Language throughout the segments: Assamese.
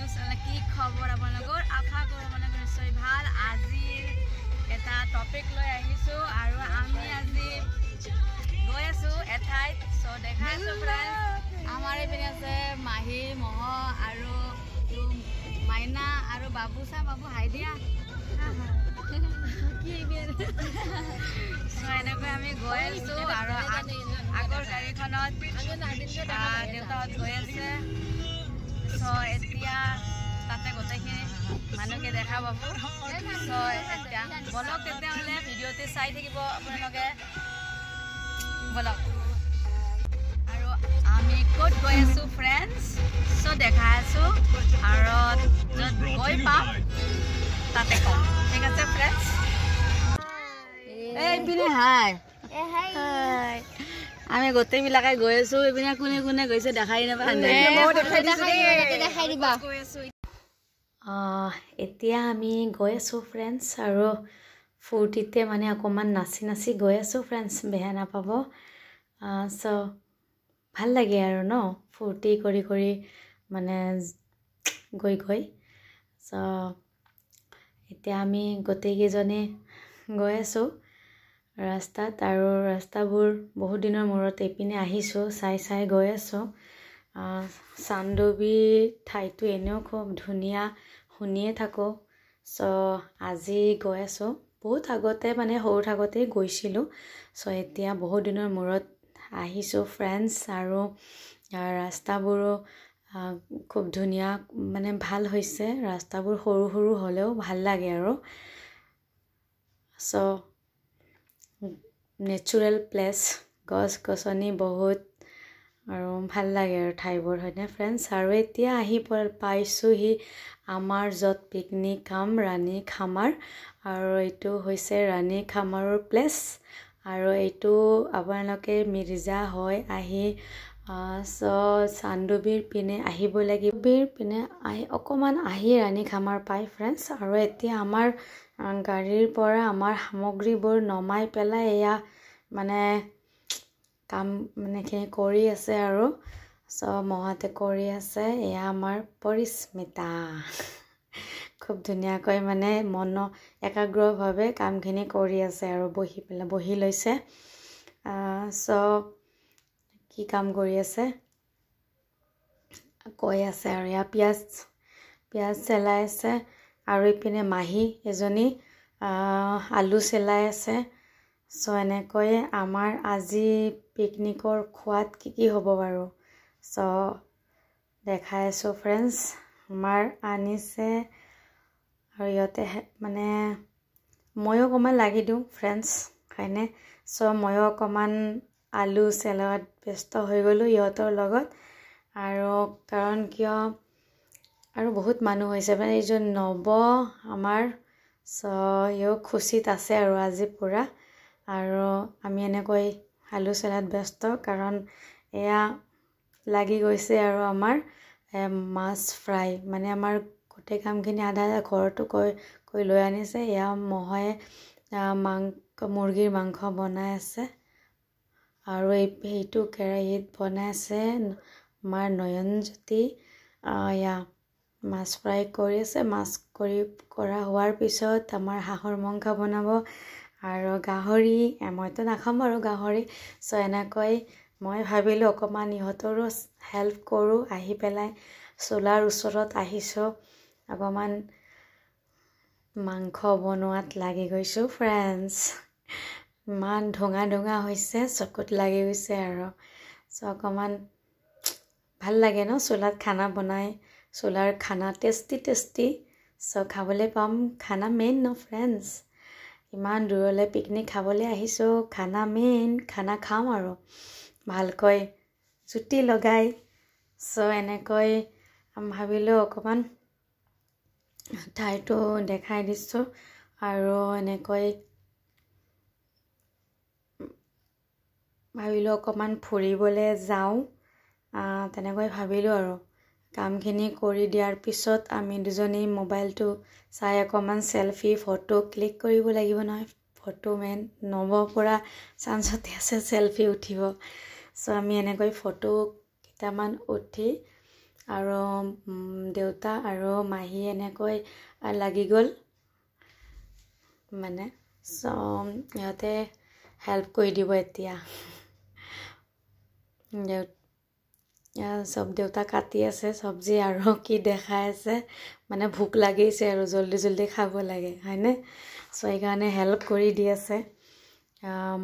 কি খবৰ আপোনালোকৰ আশা কৰোঁ আপোনালোকৰ নিশ্চয় ভাল আজি এটা টপিক লৈ আহিছোঁ আৰু আমি আজি গৈ আছোঁ এঠাইত চ' দেখাইছোঁ ফ্ৰেণ্ডছ আমাৰ এইপিনে আছে মাহী মহ আৰু মাইনা আৰু বাবু হাই দিয়া চ' এনেকৈ আমি গৈ আছোঁ আৰু আগৰ গাড়ীখনত দেউতাহঁত গৈ আছে চ' এতিয়া তাতে গোটেইখিনি মানুহকে দেখা পাব চ' এতিয়া বলক তেতিয়াহ'লে ভিডিঅ'তে চাই থাকিব আপোনালোকে বলক আৰু আমি ক'ত গৈ আছোঁ ফ্ৰেণ্ডছ চ' দেখাই আছোঁ আৰু য'ত গৈ পাম তাতে কম ঠিক আছে ফ্ৰেণ্ডছ এইপিনে হাই আমি গোটেইবিলাকে গৈ আছোঁ এইপিনে কোনে কোনে গৈছে দেখাই নাপায় এতিয়া আমি গৈ আছোঁ ফ্ৰেণ্ডছ আৰু ফূৰ্তিতে মানে অকণমান নাচি গৈ আছোঁ ফ্ৰেণ্ডছ বেয়া নাপাব চ' ভাল লাগে আৰু ন ফূৰ্তি কৰি মানে গৈ চ' এতিয়া আমি গোটেইকেইজনে গৈ আছোঁ ৰাস্তাত আৰু ৰাস্তাবোৰ বহুত দিনৰ মূৰত এইপিনে আহিছোঁ চাই গৈ আছোঁ চান্দুবি ঠাইটো এনেও খুব ধুনীয়া শুনিয়ে থাকোঁ চ' আজি গৈ আছোঁ বহুত আগতে মানে সৰু থাকোঁতেই গৈছিলোঁ চ' এতিয়া বহুত দিনৰ মূৰত আহিছোঁ ফ্ৰেণ্ডছ আৰু ৰাস্তাবোৰো খুব ধুনীয়া মানে ভাল হৈছে ৰাস্তাবোৰ সৰু হ'লেও ভাল লাগে আৰু চ' নেচাৰেল প্লেচ গছ গছনি বহুত আৰু ভাল লাগে আৰু ঠাইবোৰ হয়নে ফ্ৰেণ্ডছ আৰু এতিয়া আহি পাইছোঁহি আমাৰ য'ত পিকনিক খাম ৰাণী খামাৰ আৰু এইটো হৈছে ৰাণী খামাৰৰ প্লেচ আৰু এইটো আপোনালোকে মিৰ্জা হৈ আহি চ' চান্দুবিৰ পিনে আহিব লাগিব পিনে অকণমান আহি ৰাণী খামাৰ পায় ফ্ৰেণ্ডছ আৰু এতিয়া আমাৰ গাড়ীৰ পৰা আমাৰ সামগ্ৰীবোৰ নমাই পেলাই এয়া মানে কাম মানেখিনি কৰি আছে আৰু চ' মহতে কৰি আছে এয়া আমাৰ পৰিস্মিতা খুব ধুনীয়াকৈ মানে একাগ্ৰভাৱে কামখিনি কৰি আছে আৰু বহি লৈছে চ' কি কাম কৰি আছে কৈ আছে আৰু এয়া পিঁয়াজ চেলাই আছে আৰু ইপিনে মাহী এজনী আলু চেলাই আছে চ' এনেকৈয়ে আমাৰ আজি পিকনিকৰ খোৱাত কি হ'ব বাৰু চ' দেখাই আছোঁ ফ্ৰেণ্ডছ আমাৰ আনিছে আৰু ইহঁতে মানে ময়ো অকণমান লাগি দিওঁ ফ্ৰেণ্ডছ হয়নে চ' ময়ো অকণমান আলু চেলাত ব্যস্ত হৈ গ'লোঁ ইহঁতৰ লগত আৰু কাৰণ কিয় আৰু বহুত মানুহ হৈছে মানে এইজন নৱ আমাৰ চ' ইও খুচিত আছে আৰু আজি পূৰা আৰু আমি এনেকৈ আলু চেলাত ব্যস্ত কাৰণ এয়া লাগি গৈছে আৰু আমাৰ মাছ ফ্ৰাই মানে আমাৰ গোটেই কামখিনি আধা ঘৰতো কৈ লৈ আনিছে এয়া মহয়ে মুৰ্গীৰ মাংস বনাই আছে আৰু সেইটো কেৰাহীত বনাই আছে আমাৰ নয়নজ্যোতি এয়া মাছ ফ্ৰাই কৰি আছে মাছ কৰা হোৱাৰ পিছত আমাৰ হাঁহৰ মাংস বনাব আৰু গাহৰি মইতো নাখাম আৰু গাহৰি চ' এনেকৈ মই ভাবিলোঁ অকণমান ইহঁতৰো হেল্প কৰোঁ আহি পেলাই চোলাৰ ওচৰত আহিছোঁ অকণমান মাংস বনোৱাত লাগি গৈছোঁ ফ্ৰেণ্ডছ ইমান ধোঙা হৈছে চকুত লাগি গৈছে আৰু চ' অকণমান ভাল লাগে ন চোলাত খানা বনাই চোলাৰ খানা টেষ্টি চ' খাবলৈ পাম খানা মেইন ন ফ্ৰেণ্ডছ ইমান দূৰলৈ পিকনিক খাবলৈ আহিছোঁ খানা মেইন খানা খাম আৰু ভালকৈ জুতি লগাই চ' এনেকৈ ভাবিলোঁ অকণমান ঠাইটো দেখাই দিছোঁ আৰু এনেকৈ ভাবিলোঁ অকণমান ফুৰিবলৈ যাওঁ তেনেকৈ ভাবিলোঁ আৰু কামখিনি কৰি দিয়াৰ পিছত আমি দুজনী মোবাইলটো চাই অকণমান চেলফি ফটো ক্লিক কৰিব লাগিব নহয় ফটো মেইন নৱ পৰা চান্সতে আছে চেলফি উঠিব চ' আমি এনেকৈ ফটো কেইটামান উঠি আৰু দেউতা আৰু মাহী এনেকৈ লাগি গ'ল মানে সিহঁতে হেল্প কৰি দিব এতিয়া চব দেউতা কাটি আছে চব্জি আৰু কি দেখাই আছে মানে ভোক লাগিছে আৰু জল্দি জল্দি খাব লাগে হয়নে সেইকাৰণে হেল্প কৰি দি আছে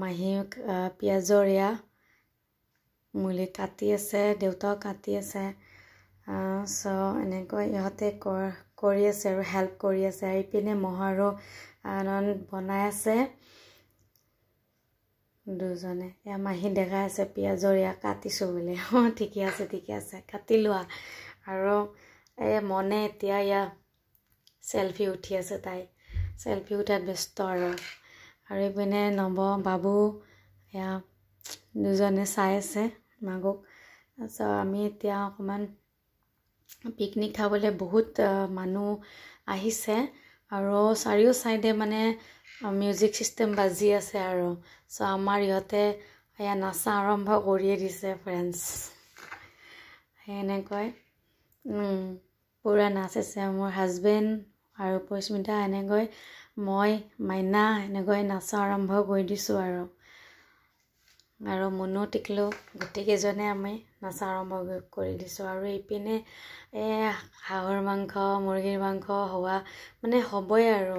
মাহীক পিঁয়াজৰ মুলি কাটি আছে দেউতাও কাটি আছে এনেকৈ ইহঁতে কৰি আছে আৰু হেল্প কৰি আছে আৰু ইপিনে মহাৰো বনাই আছে দুজনে মাহী দেখাই আছে পিঁয়াজৰ কাটিছোঁ বুলি ঠিকে আছে কাটি লোৱা আৰু মনে এতিয়া চেলফি উঠি আছে তাই চেলফি উঠাত ব্যস্ত আৰু ইপিনে বাবু দুজনে চাই আছে মাকক আমি এতিয়া অকণমান পিকনিক খাবলৈ বহুত মানুহ আহিছে আৰু চাৰিও চাইডে মানে মিউজিক চিষ্টেম বাজি আছে আৰু আমাৰ ইহঁতে নাচা আৰম্ভ কৰিয়ে দিছে ফ্ৰেণ্ডছ এনেকৈ পূৰা নাচিছে মোৰ হাজবেণ্ড আৰু পৰিস্মিতা এনেকৈ মই মাইনা এনেকৈ নাচা আৰম্ভ কৰি দিছোঁ আৰু মনো টিকলো গোটেইকেইজনে আমি নাচা আৰম্ভ কৰি দিছোঁ আৰু ইপিনে হাঁহৰ মাংস মুৰ্গীৰ মাংস হোৱা মানে হ'বই আৰু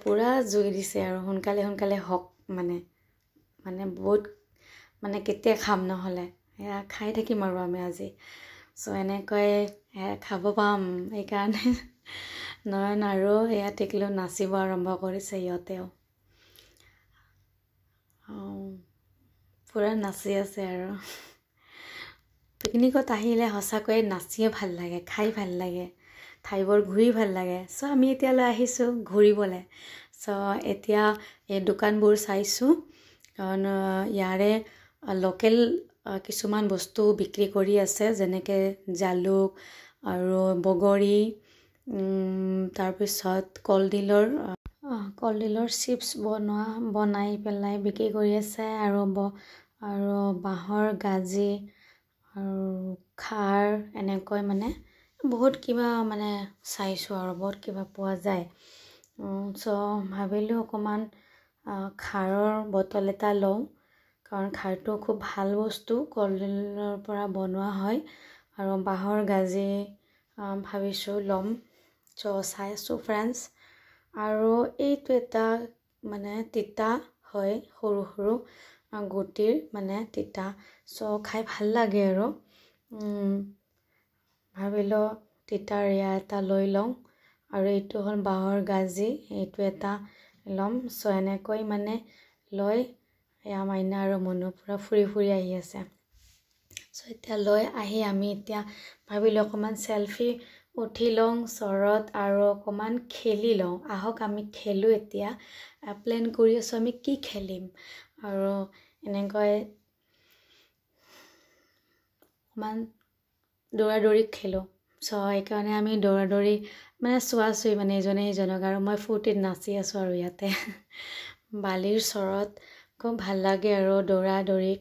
পূৰা জুই দিছে আৰু সোনকালে হওক মানে বহুত মানে কেতিয়া খাম নহ'লে খাই থাকিম আৰু আমি আজি এনেকৈ খাব পাম সেইকাৰণে নয়ন আৰু টিকলো নাচিব আৰম্ভ কৰিছে সিহঁতেও পূৰা নাচি আছে আৰু পিকনিকত আহিলে সঁচাকৈয়ে নাচিয়ে ভাল লাগে খাই ভাল লাগে ঠাইবোৰ ঘূৰি ভাল লাগে আমি এতিয়ালৈ আহিছোঁ ঘূৰিবলৈ এতিয়া এই দোকানবোৰ চাইছোঁ কাৰণ ইয়াৰে লোকেল কিছুমান বস্তু বিক্ৰী কৰি আছে যেনেকৈ জালুক আৰু বগৰী তাৰপিছত কলডিলৰ চিপছ বনাই পেলাই বিক্ৰী কৰি আছে আৰু বাঁহৰ গাজি আৰু খাৰ এনেকৈ মানে বহুত কিবা মানে চাইছোঁ আৰু বহুত কিবা পোৱা যায় ভাবিলোঁ অকণমান খাৰৰ বটল এটা লওঁ কাৰণ খাৰটো খুব ভাল বস্তু কলডিলৰ পৰা বনোৱা হয় আৰু বাঁহৰ গাজি ভাবিছোঁ ল'ম চাইছোঁ ফ্ৰেণ্ডছ আৰু এইটো এটা মানে তিতা হয় সৰু সৰু গুটিৰ মানে তিতা খাই ভাল লাগে আৰু ভাবিলোঁ তিতাৰ এটা লৈ লওঁ আৰু এইটো হ'ল বাঁহৰ গাজি এইটো এটা ল'ম এনেকৈ মানে লৈ মাইনা আৰু মনো পূৰা ফুৰি আহি আছে এতিয়া লৈ আহি আমি এতিয়া ভাবিলোঁ অকণমান চেলফি উঠি লওঁ চৰত আৰু অকণমান খেলি লওঁ আহক আমি খেলোঁ এতিয়া প্লেন কৰি আছোঁ আমি কি খেলিম আৰু এনেকৈ অকণমান দৌৰা খেলোঁ সেইকাৰণে আমি দৌৰা মানে চোৱাচুই মানে ইজনে সিজনক আৰু মই ফূৰ্তিত নাচি আছোঁ আৰু ইয়াতে বালিৰ চৰত খুব ভাল লাগে আৰু দৌৰা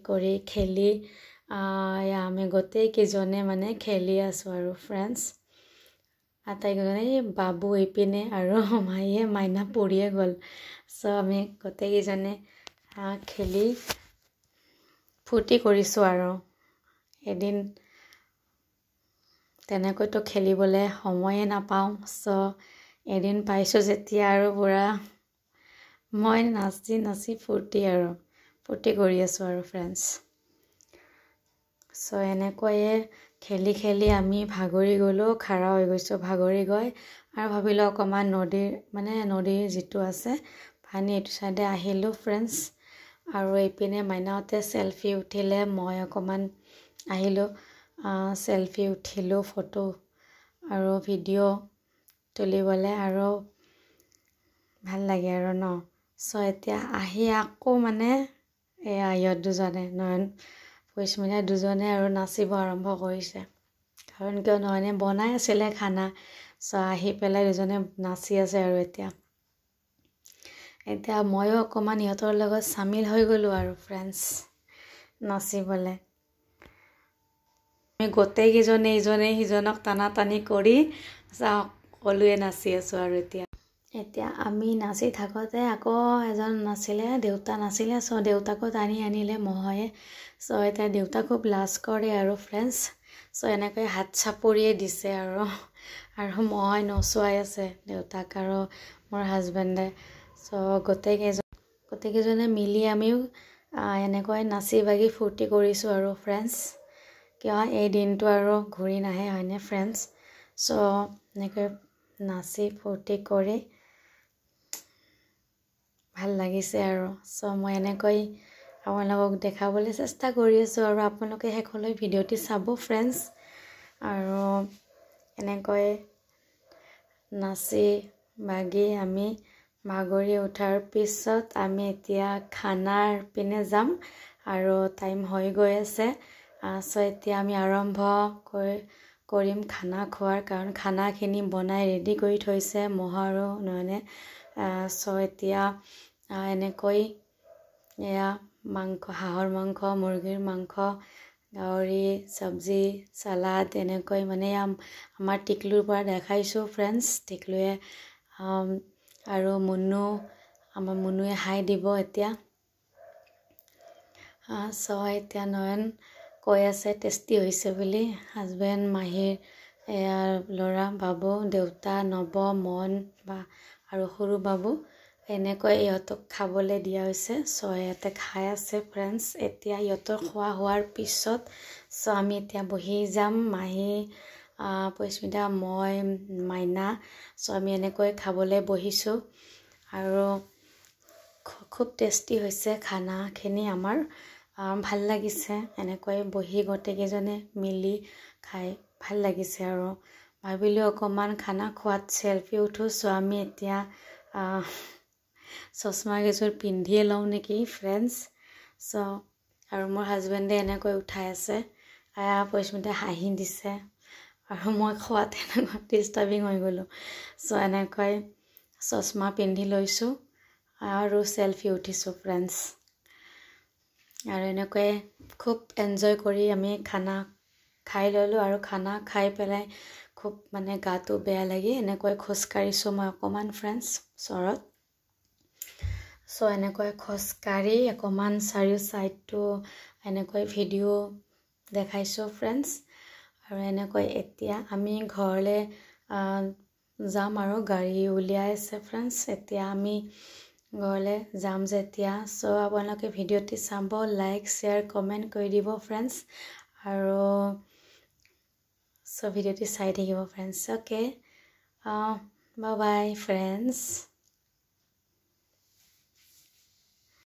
কৰি খেলি আমি গোটেইকেইজনে মানে খেলি আছোঁ আৰু ফ্ৰেণ্ডছ আটাইকেইজনে বাবু ইপিনে আৰু মাইনা পৰিয়ে গ'ল আমি গোটেইকেইজনে খেলি ফূৰ্তি কৰিছোঁ আৰু এদিন তেনেকৈতো খেলিবলৈ সময়ে নাপাওঁ এদিন পাইছোঁ যেতিয়া আৰু পূৰা মই নাচি ফূৰ্তি কৰি আছোঁ আৰু ফ্ৰেণ্ডছ এনেকৈয়ে খেলি আমি ভাগৰি গ'লোঁ খাৰা হৈ গৈছোঁ ভাগৰি গৈ আৰু ভাবিলোঁ অকণমান নদীৰ যিটো আছে পানী এইটো চাইডে আহিলোঁ ফ্ৰেণ্ডছ আৰু এইপিনে মাইনাহঁতে চেলফি উঠিলে মই অকণমান আহিলোঁ চেলফি উঠিলোঁ ফটো আৰু ভিডিঅ' তুলিবলৈ আৰু ভাল লাগে আৰু এতিয়া আহি আকৌ মানে ইহঁত দুজনে নয়ন পৰিস্মিতা দুজনে আৰু নাচিব আৰম্ভ কৰিছে কাৰণ কিয় নয়নে বনাই আছিলে খানা আহি পেলাই দুজনে নাচি আছে আৰু এতিয়া ময়ো অকণমান ইহঁতৰ লগত চামিল হৈ গ'লোঁ আৰু ফ্ৰেণ্ডছ নাচিবলৈ আমি গোটেইকেইজনে ইজনে সিজনক টানাটানি কৰি সকলোৱে নাচি আছোঁ আৰু এতিয়া আমি নাচি থাকোঁতে আকৌ এজন নাছিলে, দেউতা নাছিলে। চ' দেউতাকো টানি আনিলে মহয়ে। চ' এতিয়া দেউতা খুব লাজ কৰে আৰু ফ্ৰেণ্ডছ। চ' এনেকৈ হাত চাপৰিয়ে দিছে আৰু মহই নচুৱাই আছে দেউতাক আৰু মোৰ হাজবেণ্ডে। চ' গোটেইকেইজনে মিলি আমিও এনেকৈ নাচি বাগি ফূৰ্তি কৰিছোঁ আৰু ফ্ৰেণ্ডছ। কিয় এই দিনটো আৰু ঘূৰি নাহে হয়নে ফ্ৰেণ্ডছ? চ' এনেকৈ নাচি ফূৰ্তি কৰি ভাল লাগিছে আৰু। চ' মই এনেকৈ আপোনালোকক দেখাবলৈ চেষ্টা কৰি আছোঁ আৰু আপোনালোকে শেষলৈ ভিডিঅ'টি চাব ফ্ৰেণ্ডছ। আৰু এনেকৈ নাচি বাগি আমি ভাগৰি উঠাৰ পিছত আমি এতিয়া খানাৰ পিনে যাম আৰু টাইম হৈ গৈ আছে। চ' এতিয়া আমি আৰম্ভ কৰিম খানা খোৱাৰ, কাৰণ খানাখিনি বনাই ৰেডি কৰি থৈছে মহ আৰু নয়নে। চ' এতিয়া এনেকৈ এয়া মাংস, হাঁহৰ মাংস, মুৰ্গীৰ মাংস, গাহৰি চব্জি, চালাড, এনেকৈ মানে আমাৰ টিকলুৰ পৰা দেখাইছোঁ ফ্ৰেণ্ডছ। টিকলুৱে আৰু আমাৰ মুনুৱে হাই দিব এতিয়া। চ' এতিয়া নয়ন কৈ আছে টেষ্টি হৈছে বুলি। হাজবেণ্ড, মাহীৰ ল'ৰা বাবু, দেউতা, নৱ, মন আৰু সৰু বাবু, এনেকৈ ইহঁতক খাবলৈ দিয়া হৈছে। চ' ইহঁতে খাই আছে ফ্ৰেণ্ডছ। এতিয়া ইহঁতৰ খোৱা হোৱাৰ পিছত চ' আমি এতিয়া বহি যাম, মাহী, পৰিস্মিতা, মই, মাইনা। চ' আমি এনেকৈ খাবলৈ বহিছোঁ আৰু খুব টেষ্টি হৈছে খানাখিনি আমাৰ। ভাল লাগিছে এনেকৈ বহি গোটেইকেইজনে মিলি খাই ভাল লাগিছে আৰু ভাবিলোঁ অকণমান খানা খোৱাত চেলফি উঠোঁ। চ' আমি এতিয়া চশমা কেইযোৰ পিন্ধিয়ে লওঁ নেকি ফ্ৰেণ্ডছ। চ' আৰু মোৰ হাজবেণ্ডে এনেকৈ উঠাই আছে, পৰিস্মিতাই হাঁহি দিছে আৰু মই খোৱাত এনেকৈ ডিষ্টাৰ্বিং হৈ গ'লোঁ। চ' এনেকৈ চশমা পিন্ধি লৈছোঁ আৰু চেলফি উঠিছোঁ ফ্ৰেণ্ডছ। আৰু এনেকৈ খুব এনজয় কৰি আমি খানা খাই ল'লোঁ আৰু খানা খাই পেলাই খুব মানে গাটো বেয়া লাগি এনেকৈ খোজকাঢ়িছোঁ মই অকণমান ফ্ৰেণ্ডছ ওচৰত। চ' এনেকৈ খোজকাঢ়ি অকণমান চাৰিও ছাইডটো এনেকৈ ভিডিঅ' দেখাইছোঁ ফ্ৰেণ্ডছ। আৰু এনেকৈ এতিয়া আমি ঘৰলৈ যাম আৰু গাড়ী উলিয়াই আছে ফ্ৰেণ্ডছ। এতিয়া আমি ঘৰলৈ যাম যেতিয়া। চ' আপোনালোকে ভিডিঅ'টি চাব, লাইক, শ্বেয়াৰ, কমেণ্ট কৰি দিব ফ্ৰেণ্ডছ। আৰু চ' ভিডিঅ'টি চাই থাকিব friends. Okay, bye bye friends.